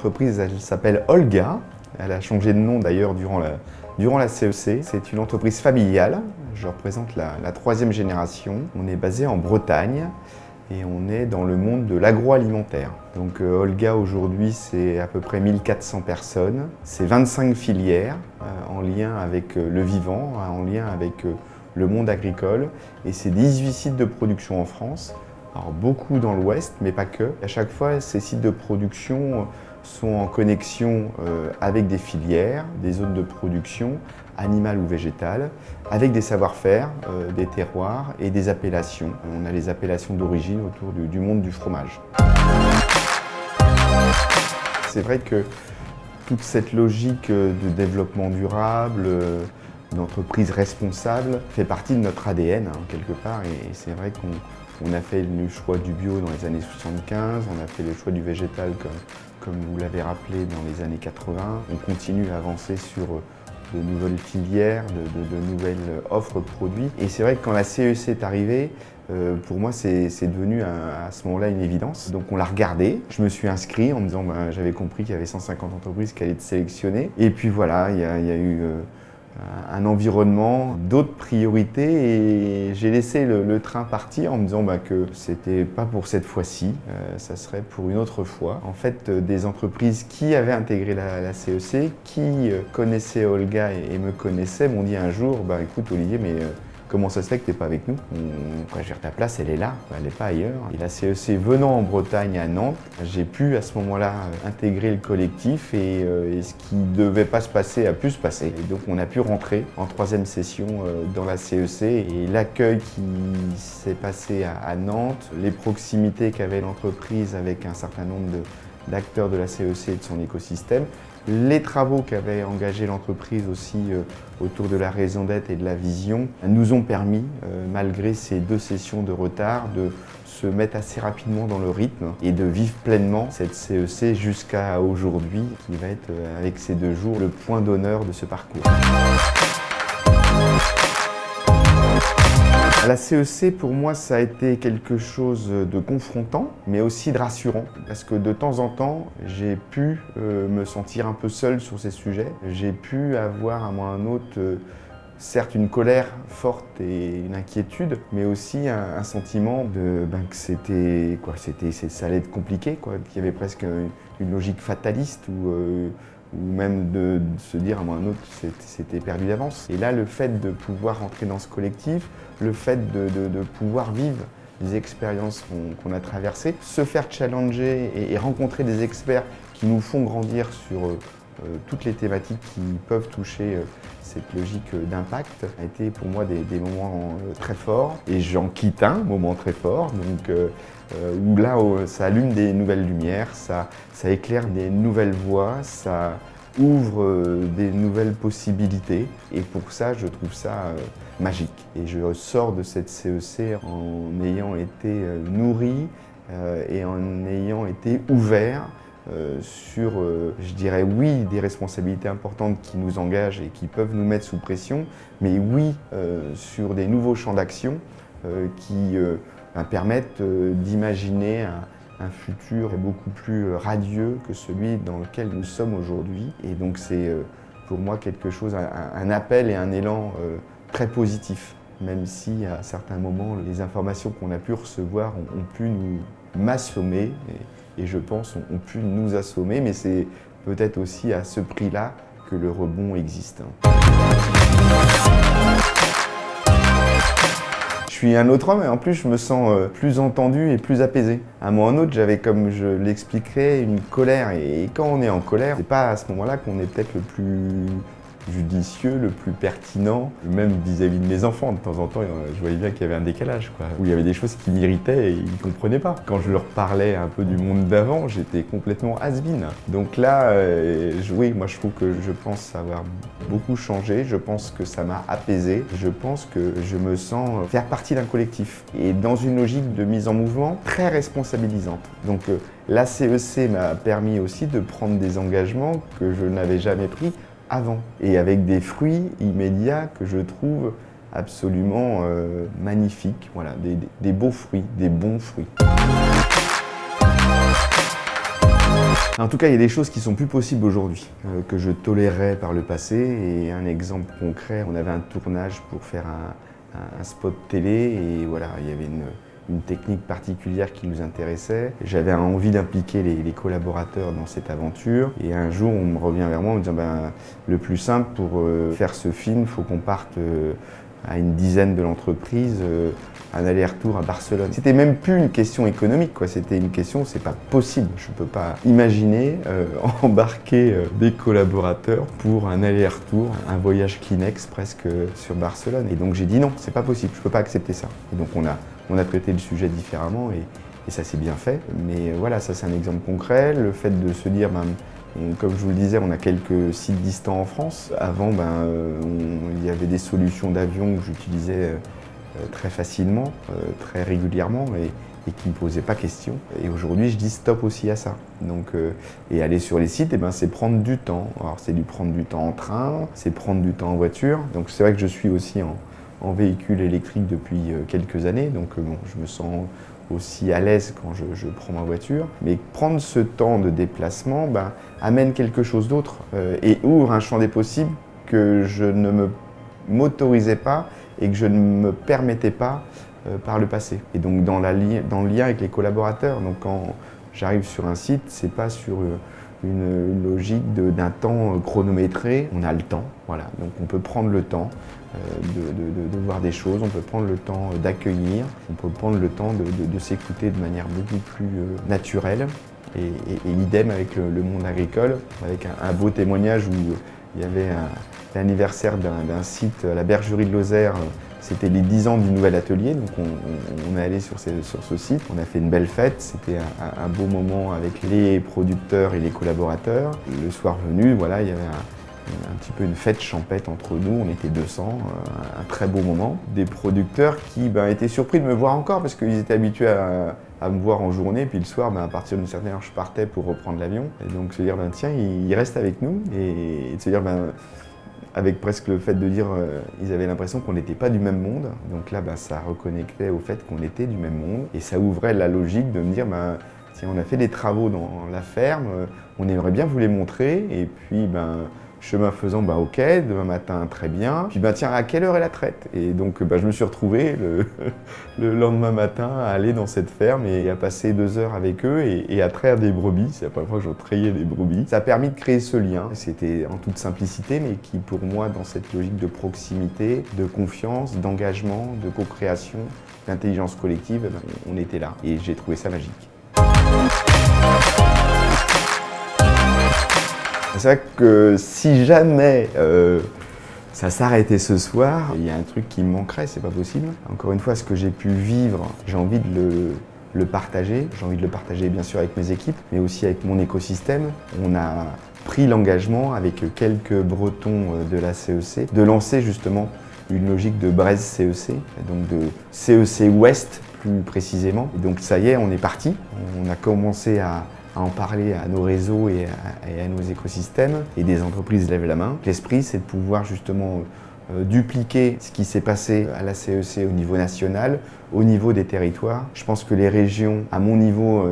L'entreprise, elle s'appelle Olga. Elle a changé de nom d'ailleurs durant la CEC. C'est une entreprise familiale. Je représente la troisième génération. On est basé en Bretagne et on est dans le monde de l'agroalimentaire. Donc Olga aujourd'hui, c'est à peu près 1400 personnes. C'est 25 filières en lien avec le vivant, en lien avec le monde agricole. Et c'est 18 sites de production en France. Alors beaucoup dans l'Ouest, mais pas que. À chaque fois, ces sites de production sont en connexion avec des filières, des zones de production, animales ou végétales, avec des savoir-faire, des terroirs et des appellations. On a les appellations d'origine autour du monde du fromage. C'est vrai que toute cette logique de développement durable, d'entreprise responsable, fait partie de notre ADN, quelque part, et c'est vrai qu'on a fait le choix du bio dans les années 75, on a fait le choix du végétal comme vous l'avez rappelé dans les années 80. On continue à avancer sur de nouvelles filières, de nouvelles offres de produits. Et c'est vrai que quand la CEC est arrivée, pour moi c'est devenu à ce moment-là une évidence. Donc on l'a regardé, je me suis inscrit en me disant j'avais compris qu'il y avait 150 entreprises qui allaient être sélectionnées. Et puis voilà, il y a eu un environnement, d'autres priorités et j'ai laissé le train partir en me disant que c'était pas pour cette fois-ci, ça serait pour une autre fois. En fait, des entreprises qui avaient intégré la CEC, qui connaissaient Olga et me connaissaient, m'ont dit un jour, écoute Olivier, mais comment ça se fait que tu n'es pas avec nous? Ta place, elle est là, elle n'est pas ailleurs. Et la CEC venant en Bretagne, à Nantes, j'ai pu à ce moment-là intégrer le collectif et ce qui ne devait pas se passer a pu se passer. Et donc on a pu rentrer en troisième session dans la CEC et l'accueil qui s'est passé à Nantes, les proximités qu'avait l'entreprise avec un certain nombre d'acteurs de la CEC et de son écosystème, les travaux qu'avait engagé l'entreprise aussi autour de la raison d'être et de la vision nous ont permis, malgré ces 2 sessions de retard, de se mettre assez rapidement dans le rythme et de vivre pleinement cette CEC jusqu'à aujourd'hui, qui va être, avec ces 2 jours, le point d'honneur de ce parcours. La CEC, pour moi, ça a été quelque chose de confrontant, mais aussi de rassurant, parce que de temps en temps, j'ai pu me sentir un peu seul sur ces sujets. J'ai pu avoir, à un moment ou à un autre, certes une colère forte et une inquiétude, mais aussi un sentiment que ça allait être compliqué, qu'il y avait presque une logique fataliste ou même de se dire à un moment ou à un autre c'était perdu d'avance. Et là, le fait de pouvoir entrer dans ce collectif, le fait de pouvoir vivre les expériences qu'on a traversées, se faire challenger et rencontrer des experts qui nous font grandir sur toutes les thématiques qui peuvent toucher cette logique d'impact a été pour moi des moments très forts. Et j'en quitte un moment très fort, donc où là ça allume des nouvelles lumières, ça éclaire des nouvelles voies, ça ouvre des nouvelles possibilités. Et pour ça, je trouve ça magique. Et je sors de cette CEC en ayant été nourri et en ayant été ouvert sur, je dirais oui, des responsabilités importantes qui nous engagent et qui peuvent nous mettre sous pression, mais oui, sur des nouveaux champs d'action qui permettent d'imaginer un futur beaucoup plus radieux que celui dans lequel nous sommes aujourd'hui. Et donc c'est pour moi quelque chose, un appel et un élan très positif, même si à certains moments, les informations qu'on a pu recevoir ont pu m'assommer. Et je pense ont pu nous assommer, mais c'est peut-être aussi à ce prix-là que le rebond existe. Je suis un autre homme et en plus je me sens plus entendu et plus apaisé. À un moment ou à un autre, j'avais, comme je l'expliquerai, une colère. Et quand on est en colère, c'est pas à ce moment-là qu'on est peut-être le plus judicieux, le plus pertinent, même vis-à-vis de mes enfants. De temps en temps, je voyais bien qu'il y avait un décalage, où il y avait des choses qui m'irritaient et ils ne comprenaient pas. Quand je leur parlais un peu du monde d'avant, j'étais complètement has-been. Donc là, oui, moi je trouve que je pense avoir beaucoup changé, je pense que ça m'a apaisé, je pense que je me sens faire partie d'un collectif et dans une logique de mise en mouvement très responsabilisante. Donc la CEC m'a permis aussi de prendre des engagements que je n'avais jamais pris avant, et avec des fruits immédiats que je trouve absolument magnifiques. Voilà, des beaux fruits, des bons fruits. En tout cas, il y a des choses qui sont plus possibles aujourd'hui, que je tolérais par le passé. Et un exemple concret, on avait un tournage pour faire un spot télé et voilà, il y avait une technique particulière qui nous intéressait. J'avais envie d'impliquer les collaborateurs dans cette aventure. Et un jour, on me revient vers moi en me disant le plus simple pour faire ce film, il faut qu'on parte à une dizaine de l'entreprise, un aller-retour à Barcelone. C'était même plus une question économique, quoi. C'était une question, c'est pas possible. Je peux pas imaginer embarquer des collaborateurs pour un aller-retour, un voyage Kleenex presque sur Barcelone. Et donc j'ai dit non, c'est pas possible, je peux pas accepter ça. Et donc on a traité le sujet différemment et ça s'est bien fait. Mais voilà, ça c'est un exemple concret. Le fait de se dire, comme je vous le disais, on a quelques sites distants en France. Avant, il y avait des solutions d'avion que j'utilisais très facilement, très régulièrement et qui ne me posaient pas question. Et aujourd'hui, je dis stop aussi à ça. Donc, et aller sur les sites, c'est prendre du temps. Alors c'est du prendre du temps en train, c'est prendre du temps en voiture. Donc c'est vrai que je suis aussi en véhicule électrique depuis quelques années. Donc je me sens aussi à l'aise quand je prends ma voiture. Mais prendre ce temps de déplacement amène quelque chose d'autre et ouvre un champ des possibles que je ne m'autorisais pas et que je ne me permettais pas par le passé. Et donc dans le lien avec les collaborateurs, donc quand j'arrive sur un site, c'est pas sur une logique d'un temps chronométré, on a le temps, voilà. Donc on peut prendre le temps de voir des choses, on peut prendre le temps d'accueillir, on peut prendre le temps de s'écouter de manière beaucoup plus naturelle. Et idem avec le monde agricole, avec un beau témoignage où il y avait l'anniversaire d'un site à la bergerie de Lozère. C'était les 10 ans du nouvel atelier, donc on est allé sur ce site, on a fait une belle fête, c'était un beau moment avec les producteurs et les collaborateurs. Le soir venu, voilà, il y avait un petit peu une fête champêtre entre nous, on était 200, un très beau moment. Des producteurs qui étaient surpris de me voir encore parce qu'ils étaient habitués à me voir en journée, puis le soir, à partir d'une certaine heure, je partais pour reprendre l'avion. Et donc se dire, tiens, il reste avec nous, et de se dire, avec presque le fait de dire, ils avaient l'impression qu'on n'était pas du même monde. Donc là, ça reconnectait au fait qu'on était du même monde. Et ça ouvrait la logique de me dire, tiens, on a fait des travaux dans la ferme, on aimerait bien vous les montrer. Et puis, chemin faisant, ok, demain matin, très bien. Puis tiens, à quelle heure est la traite? Et donc je me suis retrouvé le lendemain matin à aller dans cette ferme et à passer 2 heures avec eux et à traire des brebis. C'est la première fois que je trayais des brebis. Ça a permis de créer ce lien. C'était en toute simplicité, mais qui pour moi, dans cette logique de proximité, de confiance, d'engagement, de co-création, d'intelligence collective, on était là. Et j'ai trouvé ça magique. C'est vrai que si jamais ça s'arrêtait ce soir, il y a un truc qui me manquerait, c'est pas possible. Encore une fois, ce que j'ai pu vivre, j'ai envie de le partager. J'ai envie de le partager bien sûr avec mes équipes, mais aussi avec mon écosystème. On a pris l'engagement avec quelques Bretons de la CEC de lancer justement une logique de Breizh CEC, donc de CEC Ouest plus précisément. Et donc ça y est, on est parti. On a commencé à en parler à nos réseaux et à nos écosystèmes, et des entreprises lèvent la main. L'esprit, c'est de pouvoir justement dupliquer ce qui s'est passé à la CEC au niveau national, au niveau des territoires. Je pense que les régions, à mon niveau,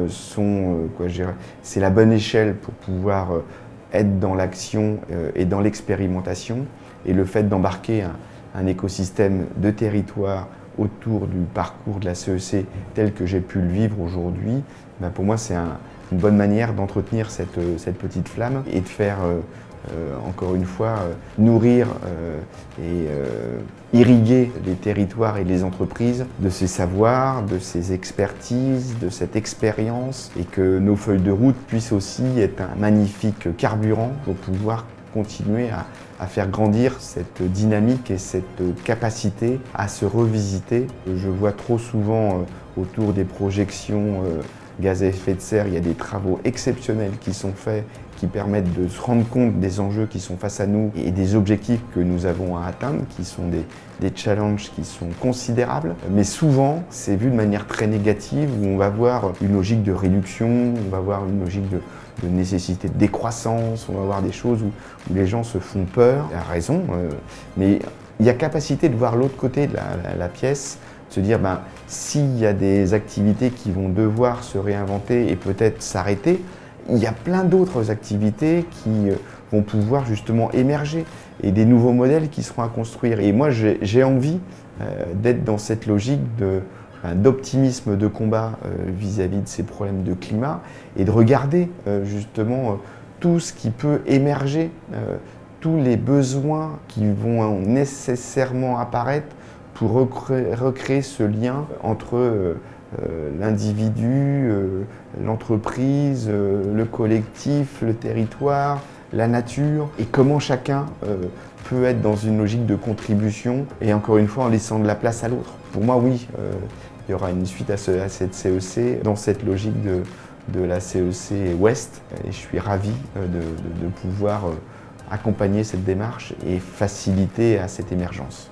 c'est la bonne échelle pour pouvoir être dans l'action et dans l'expérimentation. Et le fait d'embarquer un écosystème de territoire autour du parcours de la CEC tel que j'ai pu le vivre aujourd'hui, pour moi c'est une bonne manière d'entretenir cette petite flamme et de faire, encore une fois, nourrir et irriguer les territoires et les entreprises de ces savoirs, de ces expertises, de cette expérience, et que nos feuilles de route puissent aussi être un magnifique carburant pour pouvoir continuer à faire grandir cette dynamique et cette capacité à se revisiter. Je vois trop souvent autour des projections gaz à effet de serre, il y a des travaux exceptionnels qui sont faits, qui permettent de se rendre compte des enjeux qui sont face à nous et des objectifs que nous avons à atteindre, qui sont des challenges qui sont considérables. Mais souvent, c'est vu de manière très négative, où on va voir une logique de réduction, on va voir une logique de nécessité de décroissance, on va voir des choses où les gens se font peur, il a raison, mais il y a capacité de voir l'autre côté de la pièce, de se dire s'il y a des activités qui vont devoir se réinventer et peut-être s'arrêter, il y a plein d'autres activités qui vont pouvoir justement émerger et des nouveaux modèles qui seront à construire. Et moi, j'ai envie d'être dans cette logique d'optimisme de combat vis-à-vis de ces problèmes de climat et de regarder justement tout ce qui peut émerger, tous les besoins qui vont nécessairement apparaître pour recréer ce lien entre l'individu, l'entreprise, le collectif, le territoire, la nature, et comment chacun peut être dans une logique de contribution et encore une fois en laissant de la place à l'autre. Pour moi, oui, il y aura une suite à cette CEC dans cette logique de la CEC Ouest et je suis ravi de pouvoir accompagner cette démarche et faciliter à cette émergence.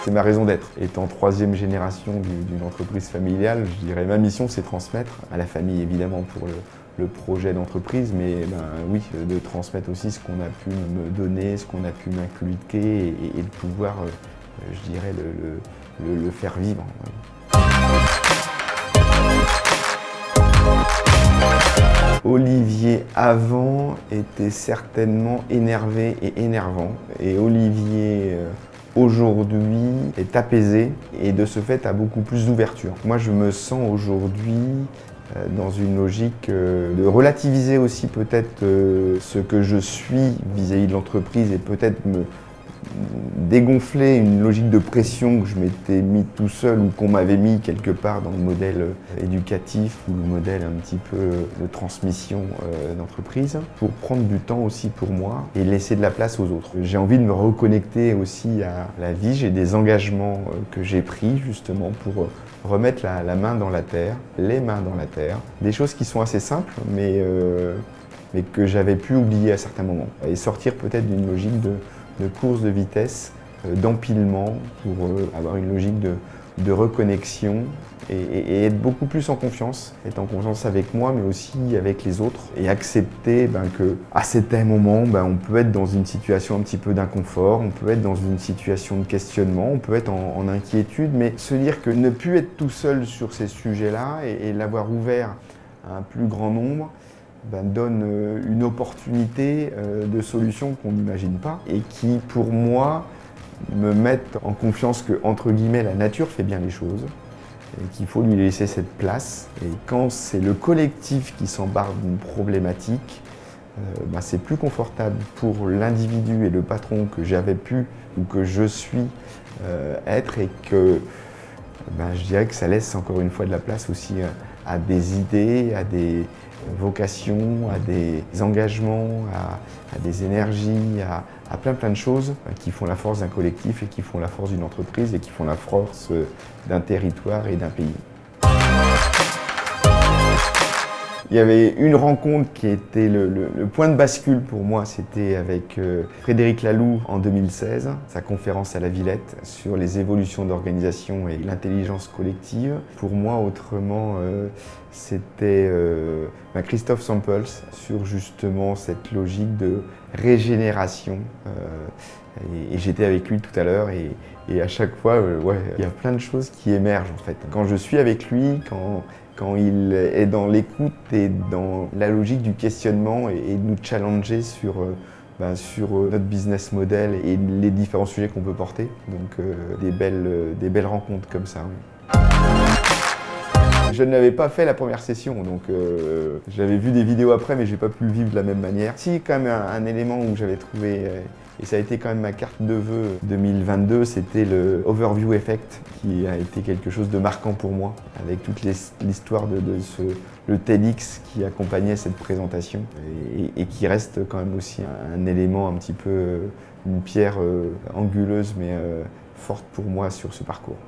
C'est ma raison d'être. Étant troisième génération d'une entreprise familiale, je dirais ma mission c'est transmettre à la famille évidemment pour le projet d'entreprise, mais oui, de transmettre aussi ce qu'on a pu me donner, ce qu'on a pu m'inculquer et de pouvoir, je dirais, le faire vivre. Olivier avant était certainement énervé et énervant, et Olivier aujourd'hui est apaisé et de ce fait a beaucoup plus d'ouverture. Moi je me sens aujourd'hui dans une logique de relativiser aussi peut-être ce que je suis vis-à-vis de l'entreprise et peut-être me dégonfler une logique de pression que je m'étais mis tout seul ou qu'on m'avait mis quelque part dans le modèle éducatif ou le modèle un petit peu de transmission d'entreprise pour prendre du temps aussi pour moi et laisser de la place aux autres. J'ai envie de me reconnecter aussi à la vie, j'ai des engagements que j'ai pris justement pour remettre la main dans la terre, les mains dans la terre, des choses qui sont assez simples mais que j'avais pu oublier à certains moments et sortir peut-être d'une logique de course de vitesse, d'empilement pour avoir une logique de reconnexion et être beaucoup plus en confiance, être en confiance avec moi mais aussi avec les autres et accepter qu'à certains moments on peut être dans une situation un petit peu d'inconfort, on peut être dans une situation de questionnement, on peut être en inquiétude, mais se dire que ne plus être tout seul sur ces sujets-là et l'avoir ouvert à un plus grand nombre donne une opportunité de solutions qu'on n'imagine pas et qui, pour moi, me mettent en confiance que, entre guillemets, la nature fait bien les choses et qu'il faut lui laisser cette place. Et quand c'est le collectif qui s'embarque d'une problématique, c'est plus confortable pour l'individu et le patron que j'avais pu ou que je suis être et que je dirais que ça laisse encore une fois de la place aussi à des idées, à des vocations, à des engagements, à des énergies, à plein de choses qui font la force d'un collectif et qui font la force d'une entreprise et qui font la force d'un territoire et d'un pays. Il y avait une rencontre qui était le point de bascule pour moi, c'était avec Frédéric Laloux en 2016, sa conférence à la Villette sur les évolutions d'organisation et l'intelligence collective. Pour moi, autrement, c'était Christophe Samples sur justement cette logique de régénération. Et j'étais avec lui tout à l'heure et à chaque fois, il y a plein de choses qui émergent en fait. Quand je suis avec lui, quand il est dans l'écoute et dans la logique du questionnement et de nous challenger sur notre business model et les différents sujets qu'on peut porter. Donc des belles rencontres comme ça. Oui. Je ne l'avais pas fait la première session, donc j'avais vu des vidéos après mais je n'ai pas pu le vivre de la même manière. Si, quand même un élément où j'avais trouvé, et ça a été quand même ma carte de vœux 2022, c'était le Overview Effect qui a été quelque chose de marquant pour moi, avec toute l'histoire le TEDx qui accompagnait cette présentation et qui reste quand même aussi un élément un petit peu, une pierre anguleuse mais forte pour moi sur ce parcours.